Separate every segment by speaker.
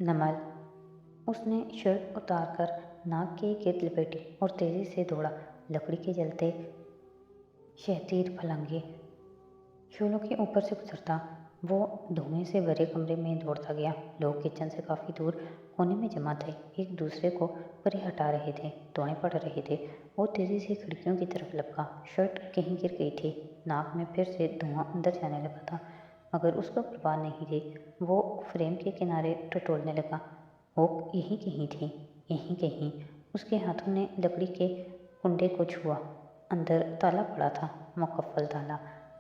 Speaker 1: नमल। उसने शर्ट उतार कर नाक के गिर्द लपेटी और तेजी से दौड़ा। लकड़ी के जलते शहतीर फलंगे शोलों के ऊपर से गुजरता वो धुएं से भरे कमरे में दौड़ता गया। लोग किचन से काफ़ी दूर कोने में जमा थे, एक दूसरे को परे हटा रहे थे, दुआएं पढ़ रहे थे। वो तेज़ी से खिड़कियों की तरफ लपका। शर्ट कहीं गिर गई थी। नाक में फिर से धुआं अंदर जाने लगा था, मगर उसको परवाह नहीं थी। वो फ्रेम के किनारे टटोलने लगा। हुक यहीं कहीं थी, यहीं कहीं। उसके हाथों ने लकड़ी के कुंडे को छुआ। अंदर ताला पड़ा था, मुकफ्फल ताला।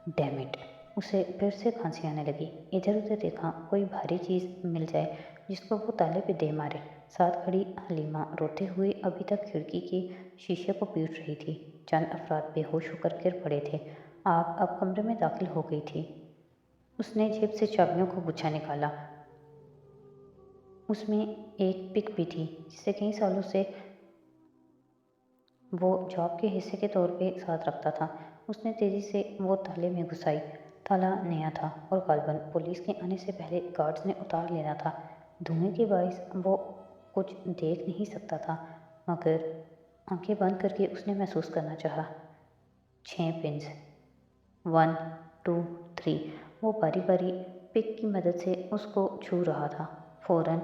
Speaker 1: Damn it! उसे फिर से खांसी आने लगी। इधर उधर देखा, कोई भारी चीज़ मिल जाए जिसको वो ताले पे दे मारे। साथ खड़ी हलीमा रोते हुए अभी तक खिड़की के शीशे को पीट रही थी। चंद अफराद बेहोश होकर गिर पड़े थे। आग अब कमरे में दाखिल हो गई थी। उसने जेब से चाबियों का गुच्छा निकाला। उसमें एक पिक भी थी जिसे कई सालों से वो जॉब के हिस्से के तौर पे साथ रखता था। उसने तेज़ी से वो ताले में घुसाई। ताला नया था और गालबन पुलिस के आने से पहले गार्ड्स ने उतार लेना था। धुएं के बायस वो कुछ देख नहीं सकता था, मगर आंखें बंद करके उसने महसूस करना चाहा। 6 पिन्स, 1 2 3। वो बारी बारी पिक की मदद से उसको छू रहा था। फौरन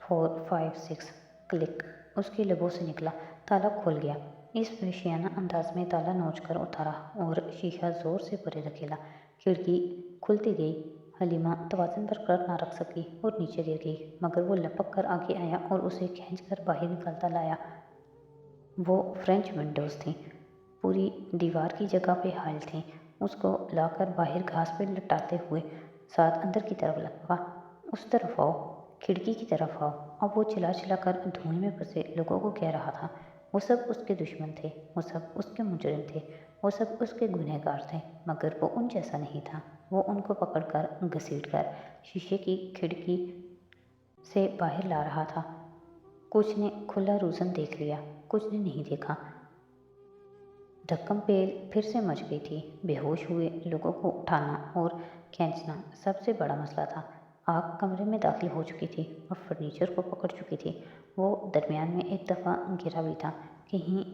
Speaker 1: 4 5 6 क्लिक उसके लबों से निकला। ताला खुल गया। इस वहशियाना अंदाज में ताला नोच कर उतारा और शीशा जोर से परे धकेला। खिड़की खुलती गई। हलीमा तवाज़ुन बरकरार ना रख सकी और नीचे गिर गई, मगर वो लपक कर आगे आया और उसे खींच कर बाहर निकालता लाया। वो फ्रेंच विंडोज़ थीं, पूरी दीवार की जगह पे हायल थीं। उसको लाकर बाहर घास पे लटाते हुए साथ अंदर की तरफ लपका। उस तरफ आओ, खिड़की की तरफ आओ। अब वो चिल्ला चिल्ला कर धुएं में फंसे लोगों को कह रहा था। वो सब उसके दुश्मन थे, वो सब उसके मुजरिम थे, वो सब उसके गुनहगार थे, मगर वो उन जैसा नहीं था। वो उनको पकड़कर घसीटकर शीशे की खिड़की से बाहर ला रहा था। कुछ ने खुला रूज़न देख लिया, कुछ ने नहीं देखा। धक्कम पेल फिर से मच गई थी। बेहोश हुए लोगों को उठाना और खींचना सबसे बड़ा मसला था। आग कमरे में दाखिल हो चुकी थी और फर्नीचर को पकड़ चुकी थी। वो दरमियान में एक दफ़ा गिरा भी था, कहीं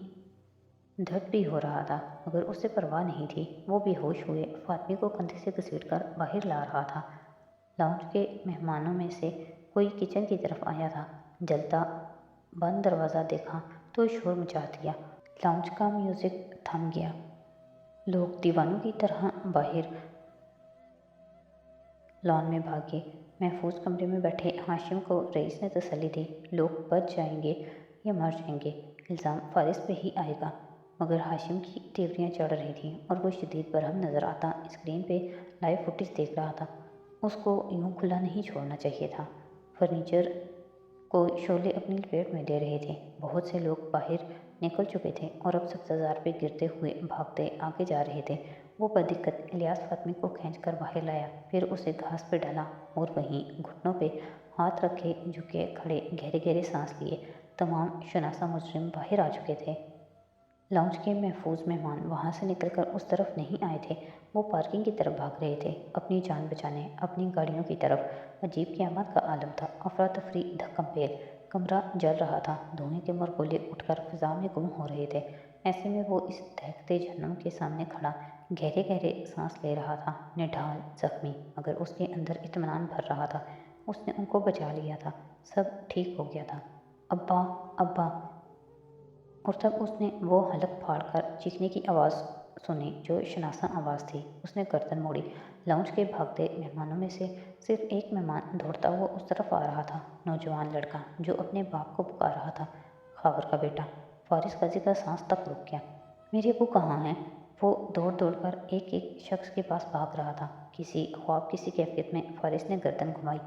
Speaker 1: दर्द भी हो रहा था, मगर उसे परवाह नहीं थी। वो बेहोश हुए फातमी को कंधे से घसीटकर बाहर ला रहा था। लाउंज के मेहमानों में से कोई किचन की तरफ आया था। जलता बंद दरवाज़ा देखा तो शोर मचा दिया। लाउंज का म्यूज़िक थम गया। लोग दीवानों की तरह बाहर लॉन में भागे। महफूज कमरे में बैठे हाशिम को रईस ने तसल्ली दी। लोग बच जाएंगे या मर जाएंगे, इल्ज़ाम फारिस पे ही आएगा। मगर हाशिम की तेवरियाँ चढ़ रही थीं और वो शदीद बरहम नज़र आता स्क्रीन पे लाइव फुटेज देख रहा था। उसको यूँ खुला नहीं छोड़ना चाहिए था। फर्नीचर को शोले अपनी लपेट में ले रहे थे। बहुत से लोग बाहर निकल चुके थे और अब सब्ज़ाजार पे गिरते हुए भागते आगे जा रहे थे। वो बदिक्कत इलियास फातमी को खींचकर बाहर लाया, फिर उसे घास पे डाला और वहीं घुटनों पे हाथ रखे झुके खड़े गहरे गहरे सांस लिए। तमाम शनासा मुजरिम बाहर आ चुके थे। लाउंज के महफूज मेहमान वहाँ से निकलकर उस तरफ नहीं आए थे। वो पार्किंग की तरफ भाग रहे थे, अपनी जान बचाने, अपनी गाड़ियों की तरफ। अजीब क़यामत का आलम था। अफरा तफरी, धक्कम पेल। कमरा जल रहा था। धुएं के मरगोले उठकर फिजा में गुम हो रहे थे। ऐसे में वो इस दहकते जहन्नुम के सामने खड़ा गहरे गहरे सांस ले रहा था। निढाल, जख्मी, मगर उसके अंदर इत्मीनान भर रहा था। उसने उनको बचा लिया था। सब ठीक हो गया था। अब्बा, अब्बा। और तब उसने वो हलक फाड़ कर चीखने की आवाज़ सुनी जो शनासा आवाज़ थी। उसने गर्दन मोड़ी। लाउंज के भागते मेहमानों में से सिर्फ एक मेहमान दौड़ता हुआ उस तरफ आ रहा था। नौजवान लड़का जो अपने बाप को पुकार रहा था, खावर का बेटा। फारिस गाजी का सांस तक रुक गया। मेरे अबू कहाँ हैं? वो दौड़ दौड़ कर एक एक शख्स के पास भाग रहा था। किसी ख्वाब किसी कैफियत में फारिस ने गर्दन घुमाई।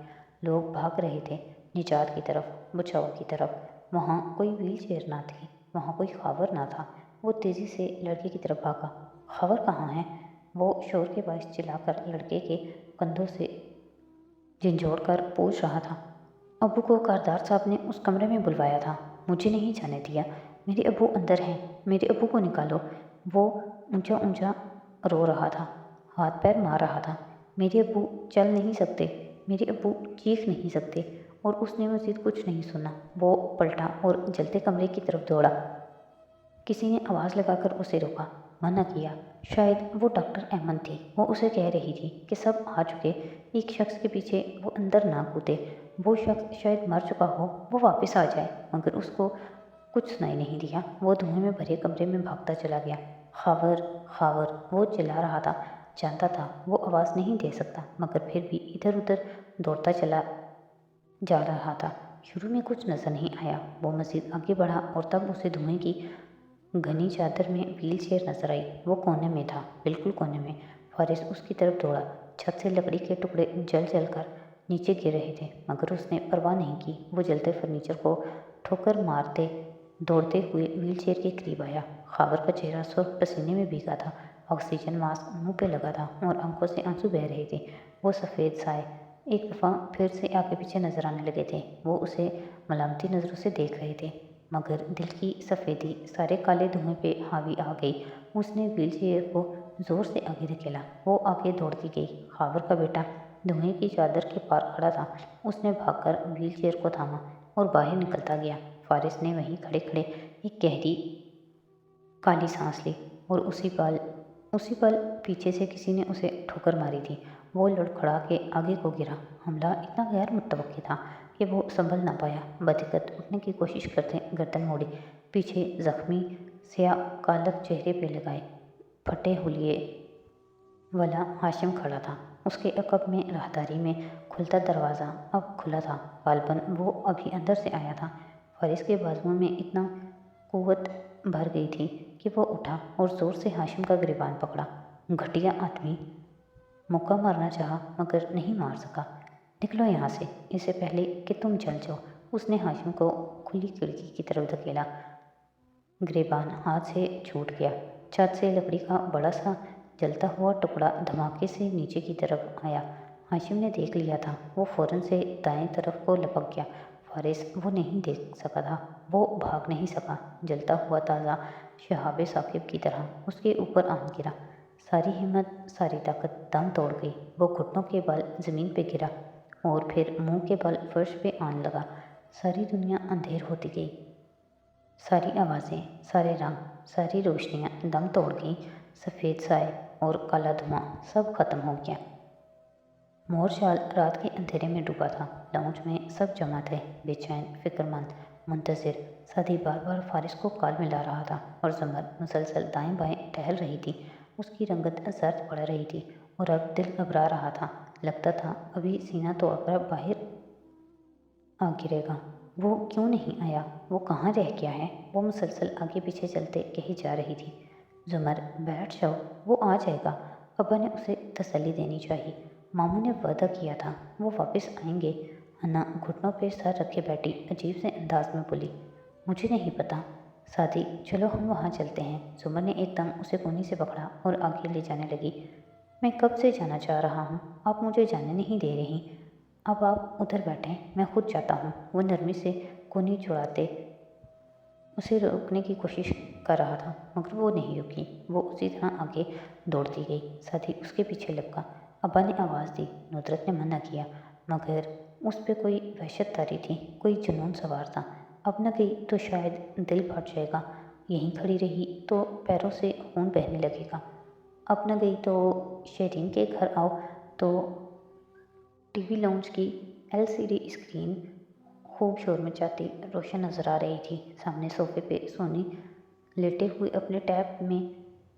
Speaker 1: लोग भाग रहे थे, निजात की तरफ, बचाव की तरफ। वहाँ कोई व्हील चेयर ना थी, वहाँ कोई खावर ना था। वो तेज़ी से लड़के की तरफ भागा। खावर कहाँ है? वो शोर के बायस चिल्लाकर लड़के के कंधों से झंझोड़ कर पूछ रहा था। अबू को कारदार साहब ने उस कमरे में बुलवाया था, मुझे नहीं जाने दिया। मेरे अबू अंदर हैं, मेरे अबू को निकालो। वो ऊंचा ऊंचा रो रहा था, हाथ पैर मार रहा था। मेरे अबू चल नहीं सकते, मेरे अबू चीख नहीं सकते। اور اس نے مزید کچھ نہیں سنا۔ وہ پلٹا اور جلتے کمرے کی طرف دوڑا۔ کسی نے آواز لگا کر اسے روکا، منع کیا۔ شاید وہ ڈاکٹر ایمن تھی۔ وہ اسے کہہ رہی تھی کہ سب آ چکے، ایک شخص کے پیچھے وہ اندر نہ کودے، وہ شخص شاید مر چکا ہو، وہ واپس آ جائے۔ مگر اس کو کچھ سنائی نہیں دیا۔ وہ دھوئیں میں بھرے کمرے میں بھاگتا چلا گیا۔ خاور خاور وہ چلا رہا تھا۔ جانتا تھا وہ آواز نہیں دے سکتا، مگر پھر بھی ادھر ادھر دوڑتا چلا جا رہا تھا۔ شروع میں کچھ نظر نہیں آیا۔ وہ مزید آگے بڑھا اور تب اسے دھوئیں کی گھنی چادر میں ویل چیئر نظر آئی۔ وہ کونے میں تھا، بالکل کونے میں۔ فارس اس کی طرف دوڑا۔ چھت سے لکڑی کے ٹکڑے جل جل کر نیچے گر رہے تھے، مگر اس نے پرواہ نہیں کی۔ وہ جلتے فرنیچر کو ٹھوکر مارتے دوڑتے ہوئے ویل چیئر کے قریب آیا۔ خاور کا چہرہ سرخ پسینے میں بھیگا تھا، آکسیجن ماسک منہ پہ لگا تھا اور آنکھوں سے آنسو بہہ رہے تھے۔ وہ سفید سائے ایک دفعہ پھر سے آگے پیچھے نظر آنے لگے تھے۔ وہ اسے ملامتی نظروں سے دیکھ رہے تھے، مگر دل کی سفیدی سارے کالے دھوئیں پہ حاوی آ گئی۔ اس نے ویل چیئر کو زور سے آگے دھکیلا۔ وہ آگے دوڑتی گئی۔ خاور کا بیٹا دھوئیں کی چادر کے پار کھڑا تھا۔ اس نے بھاگ کر ویل چیئر کو تھاما اور باہر نکلتا گیا۔ فارس نے وہیں کھڑے کھڑے ایک گہری کالی سانس لی اور اسی پل پیچھے سے کسی نے اسے ٹھوکر ماری تھی۔ وہ لڑکھڑا کے آگے کو گرا۔ حملہ اتنا غیر متوقع تھا کہ وہ سنبھل نہ پایا۔ بدقت اٹھنے کی کوشش کرتے گردن موڑی۔ پیچھے زخمی سیاہ کالک چہرے پہ لگائے پھٹے حلیے والا ہاشم کھڑا تھا۔ اس کے عقب میں راہداری میں کھلتا دروازہ اب کھلا تھا، غالباً وہ ابھی اندر سے آیا تھا۔ فارس کے بازوؤں میں اتنا قوت بھر گئی تھی کہ وہ اٹھا اور زور سے ہاشم کا گریبان پکڑا۔ گھٹیا آدمی، مکہ مارنا چاہا مگر نہیں مار سکا۔ نکلو یہاں سے، اس سے پہلے کہ تم جل جاؤ۔ اس نے ہاشم کو کھلی کھڑکی کی طرف دھکیلا۔ گریبان ہاتھ سے چھوٹ گیا۔ چھت سے لکڑی کا بڑا سا جلتا ہوا ٹکڑا دھماکے سے نیچے کی طرف آیا۔ ہاشم نے دیکھ لیا تھا۔ وہ فوراً سے دائیں طرف کو لپک گیا۔ فارس وہ نہیں دیکھ سکا تھا، وہ بھاگ نہیں سکا۔ جلتا ہوا تازہ شہاب ثاقب کی طرح اس کے اوپر آن گرا۔ ساری ہمت، ساری طاقت دم توڑ گئی۔ وہ گھٹنوں کے بل زمین پہ گرا اور پھر منہ کے بل فرش پہ آن لگا۔ ساری دنیا اندھیر ہوتی گئی۔ ساری آوازیں، سارے رنگ، ساری روشنیاں دم توڑ گئیں۔ سفید سائے اور کالا دھواں سب ختم ہو گیا۔ مور شال رات کے اندھیرے میں ڈوبا تھا۔ لاؤنج میں سب جمع تھے، بے چین، فکر مند، منتظر۔ سادی بار بار فارس کو کال ملا رہا تھا اور زمر مسلسل دائیں بائیں ٹہل رہی تھی۔ اس کی رنگت زرد پڑ رہی تھی اور اب دل گھبرا رہا تھا۔ لگتا تھا ابھی سینہ توڑ کر باہر آ گرے گا۔ وہ کیوں نہیں آیا؟ وہ کہاں رہ گیا ہے؟ وہ مسلسل آگے پیچھے چلتے کہی جا رہی تھی۔ زمر بیٹھ جاؤ، وہ آ جائے گا۔ ابا نے اسے تسلی دینی چاہی۔ ماموں نے وعدہ کیا تھا وہ واپس آئیں گے۔ انا گھٹنوں پہ سر رکھے بیٹھی عجیب سے انداز میں بولی، مجھے نہیں پتا۔ سادی چلو ہم وہاں چلتے ہیں۔ زمر نے ایک دم اسے کونی سے پکڑا اور آگے لے جانے لگی۔ میں کب سے جانا چاہ رہا ہوں، آپ مجھے جانے نہیں دے رہی۔ اب آپ ادھر بیٹھیں، میں خود جاتا ہوں۔ وہ نرمی سے کونی چھڑاتے اسے روکنے کی کوشش کر رہا تھا، مگر وہ نہیں رکی۔ وہ اسی طرح آگے دوڑتی گئی۔ سادی اس کے پیچھے لپکا۔ ابا نے آواز دی، ندرت نے منع کیا، مگر اس پہ کوئی وحشت طاری تھی، کوئی جنون سوار تھا۔ اب نہ گئی تو شاید دل پھٹ جائے گا، یہیں کھڑی رہی تو پیروں سے خون بہنے لگے گا۔ اب نہ گئی تو شیرین کے گھر آؤ تو ٹی وی لاؤنج کی LCD اسکرین خوب شور مچاتی روشن نظر آ رہی تھی۔ سامنے صوفے پہ سونی لیٹے ہوئے اپنے ٹیب میں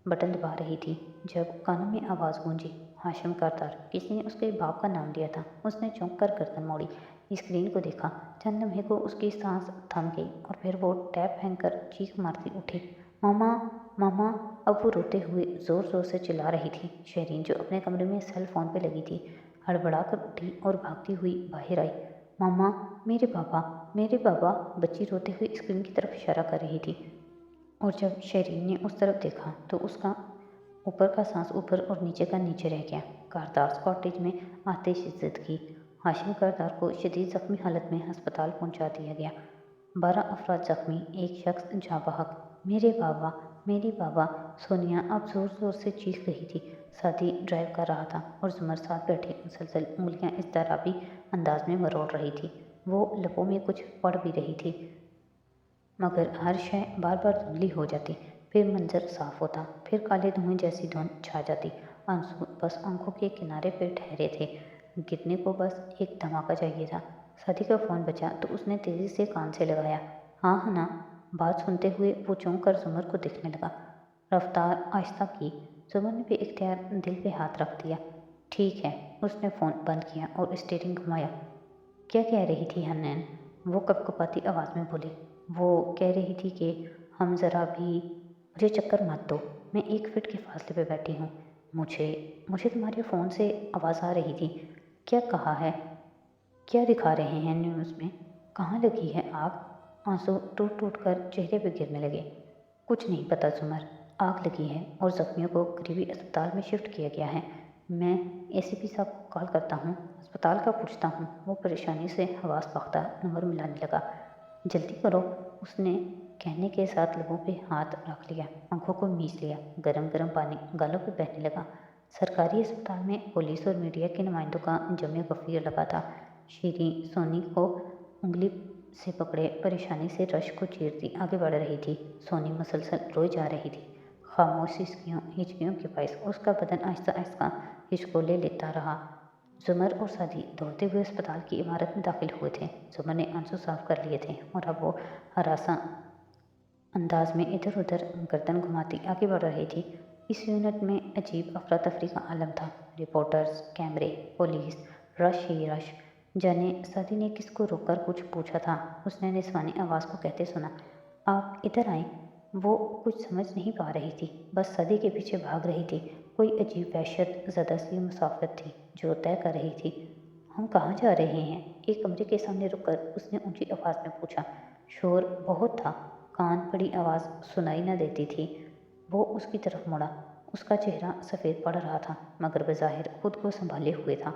Speaker 1: بٹن دبا رہی تھی، جب کانوں میں آواز گونجی، ہاشم کردار۔ کسی نے اس کے باپ کا نام لیا تھا۔ اس نے چونک کر گردن موڑی، اسکرین کو دیکھا۔ چند لمحے کو اس کی سانس تھم گئی اور پھر وہ ٹیب پھینک کر چیخ مارتی اٹھی، ماما ماما! اب وہ روتے ہوئے زور زور سے چلا رہی تھی۔ شیرین جو اپنے کمرے میں سیل فون پہ لگی تھی، ہڑبڑا کر اٹھی اور بھاگتی ہوئی باہر آئی۔ ماما، میرے بابا، میرے بابا! بچی روتے ہوئے اسکرین کی طرف اشارہ کر رہی تھی، اور جب شیرین نے اس طرف دیکھا تو اس کا اوپر کا سانس اوپر اور نیچے کا نیچے رہ گیا۔ کاردار کاٹیج میں آتش زدگی۔ ہاشم کردار کو شدید زخمی حالت میں ہسپتال پہنچا دیا گیا۔ 12 افراد زخمی، ایک شخص جاں بحق۔ میرے بابا، میرے بابا! سونیا اب زور زور سے چیخ رہی تھی۔ سادی ڈرائیو کر رہا تھا اور زمر ساتھ بیٹھے مسلسل انگلیاں اضطرابی انداز میں مروڑ رہی تھی۔ वो लबों में कुछ पढ़ भी रही थी, मगर हर शय बार बार धुंधली हो जाती। फिर मंजर साफ होता, फिर काले धुएं जैसी धुंध छा जाती। आंसू बस आंखों के किनारे पे ठहरे थे। गिरने को बस एक धमाका चाहिए था। साथी का फ़ोन बजा तो उसने तेज़ी से कान से लगाया। हाँ हाँ ना। बात सुनते हुए वो चौंक कर जुमर को देखने लगा। रफ्तार आहिस्ता की। जुमर ने बेइख्तियार दिल पे हाथ रख दिया। ठीक है। उसने फ़ोन बंद किया और स्टीयरिंग घुमाया। क्या कह रही थी हन्नैन? वो कपकपाती आवाज़ में बोली। वो कह रही थी कि हम ज़रा भी मुझे चक्कर मत दो, मैं 1 फीट के फासले पे बैठी हूँ। मुझे मुझे तुम्हारे फ़ोन से आवाज़ आ रही थी। क्या कहा है? क्या दिखा रहे हैं न्यूज़ में? कहाँ लगी है आग? आंसू टूट टूट कर चेहरे पे गिरने लगे। कुछ नहीं पता जुमर, आग लगी है और ज़ख्मियों को करीबी अस्पताल में शिफ्ट किया गया है। मैं एसीपी साहब को कॉल करता हूँ, अस्पताल का पूछता हूँ। वो परेशानी से हवास पाख्ता नंबर मिलाने लगा। जल्दी करो, उसने कहने के साथ लबों पे हाथ रख लिया, आंखों को मीच लिया। गरम गरम पानी गालों पे बहने लगा। सरकारी अस्पताल में पुलिस और मीडिया के नुमाइंदों का जमे गफिर लगा था। शीरी सोनी को उंगली से पकड़े परेशानी से रश को चीरती आगे बढ़ रही थी। सोनी मुसलसल रोई जा रही थी, खामोश हिचकियों के बायस उसका बदन आहिस्ता आहिस्ता हिचकोले लेता रहा। जुमर और सादी दौड़ते हुए अस्पताल की इमारत में दाखिल हुए थे। जुमर ने आंसू साफ कर लिए थे और अब वो हरासा अंदाज में इधर उधर गर्दन घुमाती आगे बढ़ रही थी। इस यूनिट में अजीब अफरा तफरी का आलम था। रिपोर्टर्स, कैमरे, पुलिस, रश ही रश। जाने सादी ने किसको रोककर कुछ पूछा था। उसने निस्वानी आवाज़ को कहते सुना, आप इधर आए। वो कुछ समझ नहीं पा रही थी, बस सदी के पीछे भाग रही थी। कोई अजीब वहशत ज़दा सी मुसाफिर थी जो तय कर रही थी। हम कहाँ जा रहे हैं? एक कमरे के सामने रुककर उसने ऊंची आवाज़ में पूछा। शोर बहुत था, कान पड़ी आवाज़ सुनाई न देती थी। वो उसकी तरफ मुड़ा। उसका चेहरा सफ़ेद पड़ रहा था, मगर बज़ाहिर खुद को संभाले हुए था।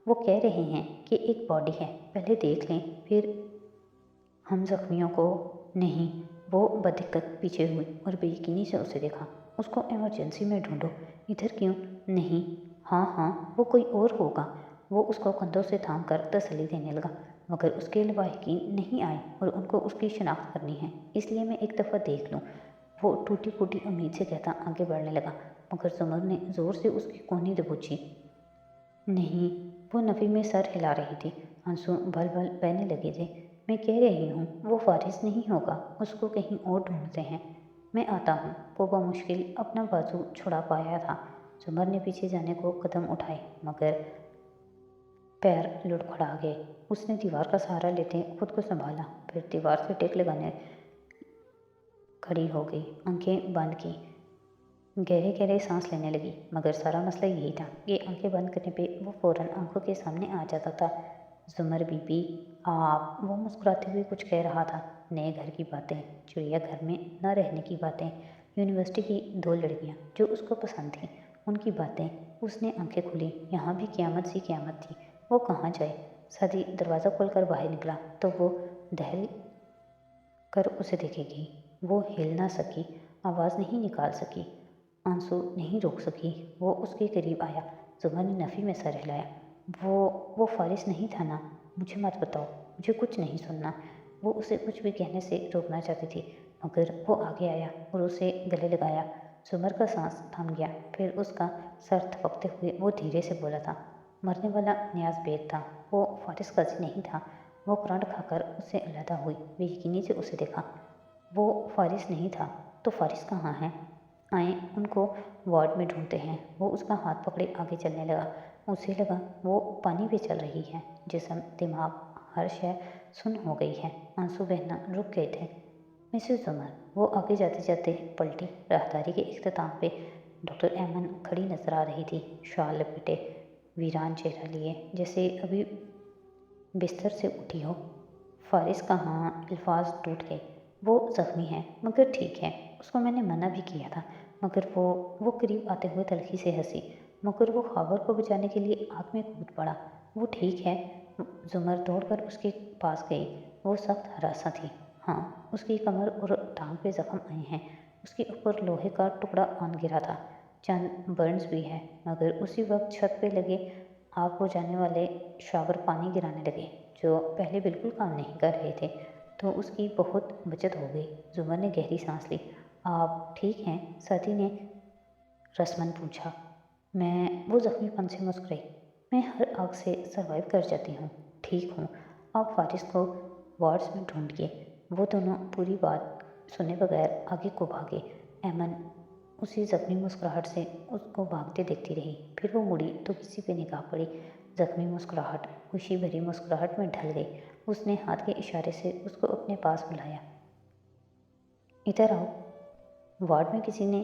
Speaker 1: वो कह रहे हैं कि एक बॉडी है, पहले देख लें, फिर हम जख्मियों को। नहीं। वो बदिक्कत पीछे हुई और बेयकीनी से उसे देखा। उसको इमरजेंसी में ढूंढो, इधर क्यों? नहीं। हाँ हाँ, वो कोई और होगा। वो उसको कंधों से थाम कर तसल्ली देने लगा, मगर उसके लवाहिकीन नहीं आए और उनको उसकी शनाख्त करनी है, इसलिए मैं एक दफ़ा देख लूँ। वो टूटी फूटी उम्मीद से कहता आगे बढ़ने लगा, मगर जुमर ने ज़ोर से उसकी कोहनी दबोची। नहीं। वो नफ़ी में सर हिला रही थी। आंसू भल भल बहने लगे थे। मैं कह रही हूँ वो फारिस नहीं होगा, उसको कहीं और ढूंढते हैं। मैं आता हूँ। वो बमुश्किल अपना बाजू छुड़ा पाया था। जुमर ने पीछे जाने को कदम उठाए, मगर पैर लुढ़खड़ा गए। उसने दीवार का सहारा लेते खुद को संभाला, फिर दीवार से टेक लगाने खड़ी हो गई, आंखें बंद की, गहरे गहरे सांस लेने लगी। मगर सारा मसला यही था कि आंखें बंद करने पे वो फ़ौरन आंखों के सामने आ जाता था। जुमर बीबी, आप। वो मुस्कुराते हुए कुछ कह रहा था। नए घर की बातें, चिड़ियाघर में न रहने की बातें, यूनिवर्सिटी की 2 लड़कियां जो उसको पसंद थीं, उनकी बातें। उसने आंखें खुली। यहाँ भी क़यामत सी क़यामत थी। वो कहाँ जाए? सादी दरवाज़ा खोलकर बाहर निकला तो वो दहल कर उसे देखेगी। वो हिल ना सकी, आवाज़ नहीं निकाल सकी, आंसू नहीं रोक सकी। वो उसके करीब आया। जुमर ने नफ़ी में सर हिलाया। वो फारिस नहीं था ना? मुझे मत बताओ, मुझे कुछ नहीं सुनना। वो उसे कुछ भी कहने से रोकना चाहती थी, मगर वो आगे आया और उसे गले लगाया। जुमर का सांस थम गया। फिर उसका सर थपकते हुए वो धीरे से बोला था, मरने वाला नियाज बेग था। वो फारिस काजी नहीं था। वो करंट खाकर उससे अलहदा हुई, बेयकीनी से उसे देखा। वो फारिस नहीं था तो फारिस कहाँ है? आए उनको वार्ड में ढूंढते हैं। वो उसका हाथ पकड़े आगे चलने लगा। उसे लगा वो पानी पे चल रही है। जिस्म, दिमाग, हर शय सुन्न हो गई है। आंसू बहना रुक गए थे। मिसेस जुमर। वो आगे जाते जाते पलटी। राहदारी के इख्तिताम पे डॉक्टर एमन खड़ी नजर आ रही थी, शाल लपेटे, वीरान चेहरा लिए, जैसे अभी बिस्तर से उठी हो। फारिस कहाँ? अल्फाज टूट गए। वो ज़ख्मी है, मगर ठीक है। उसको मैंने मना भी किया था, मगर वो करीब आते हुए तल्खी से हंसी, मगर वो खबर को बचाने के लिए आग में कूद पड़ा। वो ठीक है। जुमर दौड़कर उसके पास गई। वो सख्त हरासा थी। हाँ, उसकी कमर और टांग पे जख्म आए हैं। उसके ऊपर लोहे का टुकड़ा आन गिरा था। चंद बर्न्स भी है, मगर उसी वक्त छत पे लगे आग बुझाने वाले शावर पानी गिराने लगे। جو پہلے بالکل کام نہیں کر رہے تھے، تو اس کی بہت بچت ہو گئی۔ زمر نے گہری سانس لی۔ آپ ٹھیک ہیں؟ سعدی نے رسمن پوچھا۔ وہ زخمی پن سے مسکرائی۔ میں ہر آگ سے سروائیو کر جاتی ہوں، ٹھیک ہوں۔ آپ فارس کو وارڈز میں ڈھونڈیے۔ وہ دونوں پوری بات سنے بغیر آگے کو بھاگے۔ ایمن اسی زخمی مسکراہٹ سے اس کو بھاگتے دیکھتی رہی، پھر وہ مڑی تو کسی پہ نگاہ پڑی۔ زخمی مسکراہٹ خوشی بھری مسکراہٹ میں ڈھل گئی۔ اس نے ہاتھ کے اشارے سے اس کو اپنے پاس بلایا۔ ادھر آؤ۔ وارڈ میں کسی نے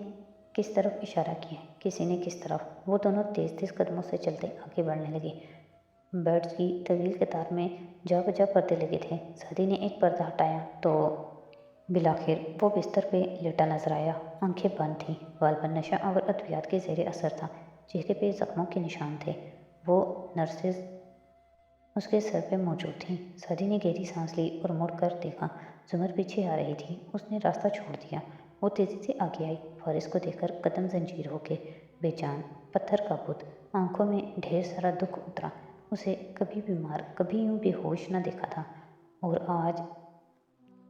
Speaker 1: کس طرف اشارہ کیا، کسی نے کس طرف۔ وہ دونوں تیز تیز قدموں سے چلتے آگے بڑھنے لگے۔ بیڈز کی طویل قطار میں جا بجا پردے لگے تھے۔ سعدی نے ایک پردہ ہٹایا تو بالآخر وہ بستر پہ لیٹا نظر آیا۔ آنکھیں بند تھیں، بال پر نشہ آور ادویات کے زیر اثر تھا، چہرے پہ زخموں کے نشان تھے۔ وہ نرسز اس کے سر پہ موجود تھیں۔ سعدی نے گہری سانس لی اور مڑ کر دیکھا، زمر پیچھے آ رہی تھی۔ اس نے راستہ چھوڑ دیا۔ وہ تیزی سے آگے آئی، فارس کو دیکھ کر قدم زنجیر ہو کے بے جان پتھر کا بت۔ آنکھوں میں ڈھیر سارا دکھ اترا۔ اسے کبھی بیمار، کبھی یوں بے ہوش نہ دیکھا تھا، اور آج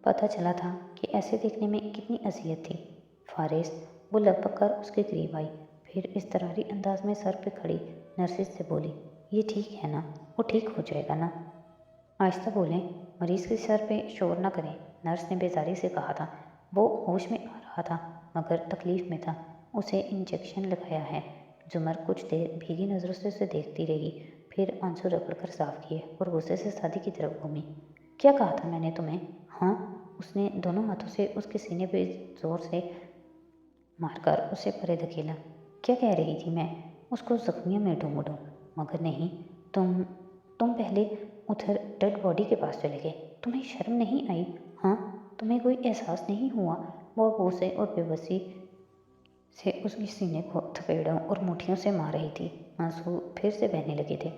Speaker 1: پتہ چلا تھا کہ ایسے دیکھنے میں کتنی اذیت تھی۔ فارس، وہ لپک کر اس کے قریب آئی، پھر اضطراری انداز میں سر پہ کھڑی نرسز سے بولی، یہ ٹھیک ہے نا؟ وہ ٹھیک ہو جائے گا نا؟ آہستہ بولیں، مریض کے سر پہ شور نہ کریں، نرس نے بیزاری سے کہا تھا۔ وہ ہوش میں آ رہا تھا مگر تکلیف میں تھا۔ اسے انجیکشن لگایا ہے۔ زمر کچھ دیر بھیگی نظروں سے اسے دیکھتی رہی، پھر آنسو رگڑ کر صاف کیے اور غصے سے سعدی کی طرف گھومی۔ کیا کہا تھا میں نے تمہیں؟ ہاں؟ اس نے دونوں ہاتھوں سے اس کے سینے پہ زور سے مار کر اسے پرے دھکیلا۔ کیا کہہ رہی تھی میں اس کو زخمیوں میں ڈھونڈوں؟ مگر نہیں، تم پہلے ادھر ڈیڈ باڈی کے پاس چلے گئے۔ تمہیں شرم نہیں آئی؟ ہاں؟ تمہیں کوئی احساس نہیں ہوا؟ وہ غصے اور بے بسی سے اس کے سینے کو تھپیڑوں اور مٹھیوں سے مار رہی تھی۔ آنسو پھر سے بہنے لگے تھے۔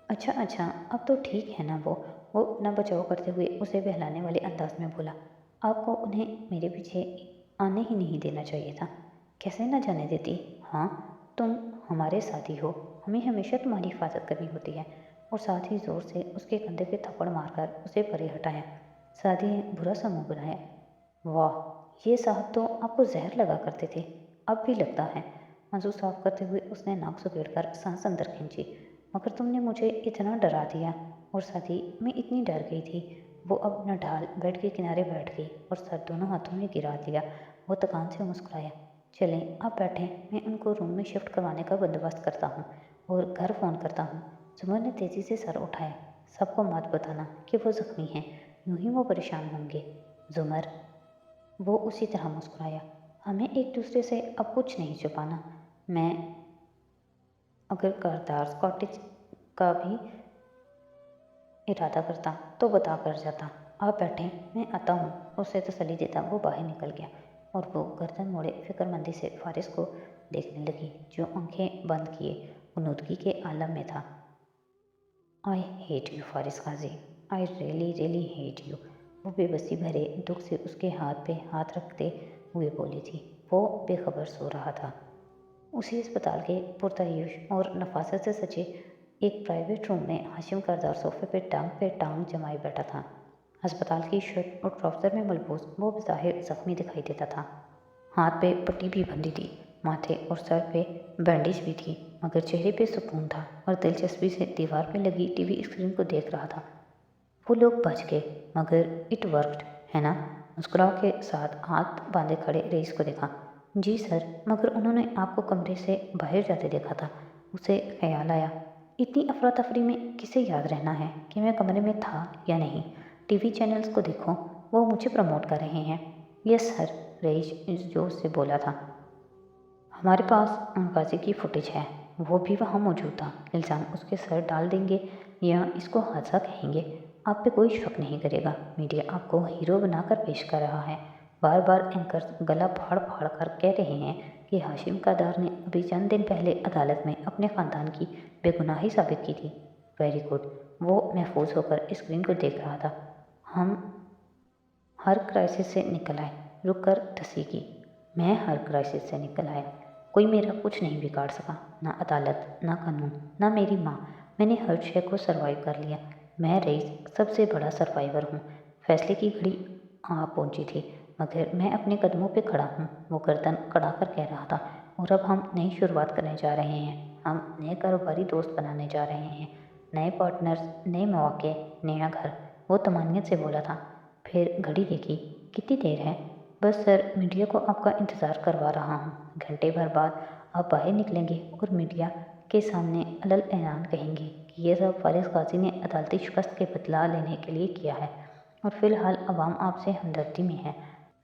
Speaker 1: اچھا، اب تو ٹھیک ہے نا؟ وہ اپنا بچاؤ کرتے ہوئے اسے بہلانے والے انداز میں بولا۔ آپ کو انہیں میرے پیچھے آنے ہی نہیں دینا چاہیے تھا۔ کیسے نہ جانے دیتی؟ ہاں، تم ہمارے ساتھی ہو، ہمیں ہمیشہ تمہاری حفاظت کرنی ہوتی ہے۔ اور ساتھ ہی زور سے اس کے کندھے پہ تھپڑ مار کر اسے پرے ہٹایا۔ سعدی نے برا سا منہ بنایا۔ واہ، یہ صاحب تو آپ کو زہر لگا کرتے تھے، اب بھی لگتا ہے۔ آنسو صاف کرتے ہوئے اس نے ناک سکیڑ کر سانس اندر کھینچی۔ مگر تم نے مجھے اتنا ڈرا دیا، اور سعدی میں اتنی ڈر گئی تھی۔ وہ اب نہ ڈھال بیڈ کے کنارے بیٹھ گئی اور سر دونوں ہاتھوں میں گرا دیا۔ وہ تکان سے مسکرایا۔ چلیں آپ بیٹھیں، میں ان کو روم میں شفٹ کروانے کا بندوبست کرتا ہوں اور گھر فون کرتا ہوں۔ زمر نے تیزی سے سر اٹھایا۔ سب کو مت بتانا کہ وہ زخمی ہیں، یوں ہی وہ پریشان ہوں گے۔ زمر، وہ اسی طرح مسکرایا۔ ہمیں ایک دوسرے سے اب کچھ نہیں چھپانا۔ میں اگر کاردارز کاٹیج کا بھی ارادہ کرتا تو بتا کر جاتا۔ آپ بیٹھیں، میں آتا ہوں۔ اسے تسلی دیتا وہ باہر نکل گیا، اور وہ گردن موڑے فکر مندی سے فارس کو دیکھنے لگی، جو آنکھیں بند کیے غنودگی کے عالم میں تھا۔ آئی ہیٹ یو فارس غازی، آئی ریئلی ہیٹ یو۔ وہ بے بسی بھرے دکھ سے اس کے ہاتھ پہ ہاتھ رکھتے ہوئے بولی تھی۔ وہ بے خبر سو رہا تھا۔ اسی اسپتال کے پرتعیش اور نفاست سے سجے ایک پرائیویٹ روم میں ہاشم کردار صوفے پہ ٹانگ جمائے بیٹھا تھا۔ ہسپتال کی شرٹ اور ٹراؤزر میں ملبوس وہ بظاہر زخمی دکھائی دیتا تھا۔ ہاتھ پہ پٹی بھی بندھی تھی، ماتھے اور سر پہ بینڈیج بھی تھی، مگر چہرے پہ سکون تھا اور دلچسپی سے دیوار پہ لگی ٹی وی اسکرین کو دیکھ رہا تھا۔ وہ لوگ بچ گئے، مگر اٹ ورکڈ، ہے نا؟ مسکراہٹ کے ساتھ ہاتھ باندھے کھڑے رئیس کو دیکھا۔ جی سر، مگر انہوں نے آپ کو کمرے سے باہر جاتے دیکھا تھا۔ اسے خیال آیا، اتنی افراتفری میں کسے یاد رہنا ہے کہ میں کمرے میں تھا یا نہیں؟ ٹی وی چینلز کو دیکھو، وہ مجھے پروموٹ کر رہے ہیں۔ یس سر، رئیس جوش سے بولا تھا۔ ہمارے پاس غازی کی فوٹیج ہے، وہ بھی وہاں موجود تھا۔ الزام اس کے سر ڈال دیں گے یا اس کو حادثہ کہیں گے، آپ پہ کوئی شک نہیں کرے گا۔ میڈیا آپ کو ہیرو بنا کر پیش کر رہا ہے۔ بار بار اینکرز گلا پھاڑ پھاڑ کر کہہ رہے ہیں کہ ہاشم کردار نے ابھی چند دن پہلے عدالت میں اپنے خاندان کی بے گناہی ثابت کی تھی۔ Very good. وہ محفوظ ہو کر اسکرین کو دیکھ رہا تھا۔ ہم ہر کرائسس سے نکل آئے۔ رک کر ٹھسی کی۔ میں ہر کرائسس سے نکل آیا۔ کوئی میرا کچھ نہیں بگاڑ سکا، نہ عدالت، نہ قانون، نہ میری ماں۔ میں نے ہر شے کو سروائیو کر لیا۔ मैं रईस सबसे बड़ा सर्वाइवर हूँ। फैसले की घड़ी आ पहुँची थी, मगर मैं अपने कदमों पे खड़ा हूँ, वो गर्दन कड़ा कर कह रहा था। और अब हम नई शुरुआत करने जा रहे हैं। हम नए कारोबारी दोस्त बनाने जा रहे हैं, नए पार्टनर्स, नए मौके, नया घर। वो तमन्नियत से बोला था। फिर घड़ी देखी। कितनी देर है? बस सर, मीडिया को आपका इंतज़ार करवा रहा हूँ। घंटे भर बाद आप बाहर निकलेंगे और मीडिया के सामने अलल ऐलान कहेंगे कि ये सब फारिस गाजी ने अदालती शिकस्त के बदला लेने के लिए किया है और फिलहाल अवाम आपसे हमदर्दी में है।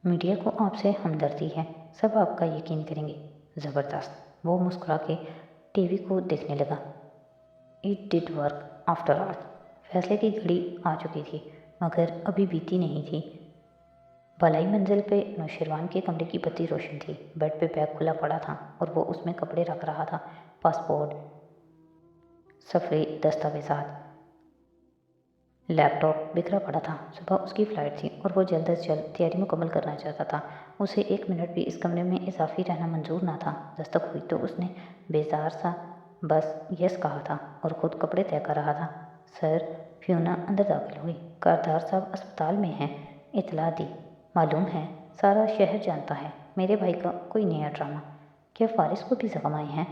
Speaker 1: मीडिया को आपसे हमदर्दी है, सब आपका यकीन करेंगे। ज़बरदस्त। वो मुस्कुरा के टीवी को देखने लगा। It did work after all. फैसले की घड़ी आ चुकी थी, मगर अभी बीती नहीं थी। भलाई मंजिल पे नौशेरवान के कमरे की बत्ती रोशन थी। बेड पे बैग खुला पड़ा था और वो उसमें कपड़े रख रहा था। पासपोर्ट, सफरी दस्तावेजात, लैपटॉप बिखरा पड़ा था। सुबह उसकी फ़्लाइट थी और वो जल्द अज जल्द तैयारी मुकम्मल करना चाहता था। उसे 1 मिनट भी इस कमरे में इजाफी रहना मंजूर ना था। दस्तक हुई तो उसने बेजार सा बस यस कहा था और ख़ुद कपड़े तय कर रहा था। सर, फ्यूना अंदर दाखिल हुई। कारदार साहब अस्पताल में हैं, इतला दी। मालूम है, सारा शहर जानता है मेरे भाई का कोई नया ड्रामा। क्या फारिस को भी ज़ख्म आए हैं?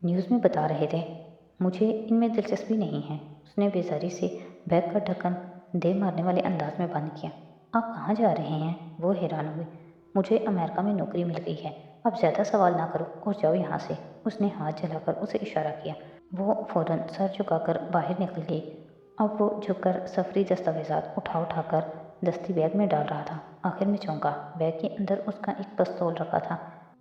Speaker 1: न्यूज़ में बता रहे थे। मुझे इनमें दिलचस्पी नहीं है। उसने बेजारी से बैग का ढक्कन दे मारने वाले अंदाज में बंद किया। आप कहाँ जा रहे हैं? वो हैरान हुई। मुझे अमेरिका में नौकरी मिल गई है। अब ज़्यादा सवाल ना करो और जाओ यहाँ से। उसने हाथ जलाकर उसे इशारा किया। वो फ़ौरन सर झुकाकर बाहर निकल गई। अब वो झुककर सफरी दस्तावेजात उठाकर दस्ती बैग में डाल रहा था। आखिर में चौंका। बैग के अंदर उसका एक पिस्तौल रखा था।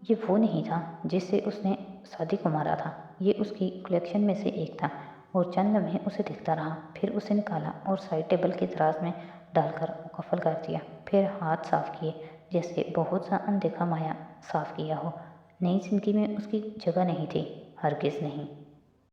Speaker 1: ये वो नहीं था जिससे उसने सादी को मारा था। ये उसकी कलेक्शन में से एक था और चंद लम्हे उसे दिखता रहा। फिर उसे निकाला और साइड टेबल के दराज में डालकर मुकफ़ल कर दिया। फिर हाथ साफ़ किए, जैसे बहुत सा अनदेखा माया साफ़ किया हो। नई ज़िंदगी में उसकी जगह नहीं थी, हरगिज़ नहीं।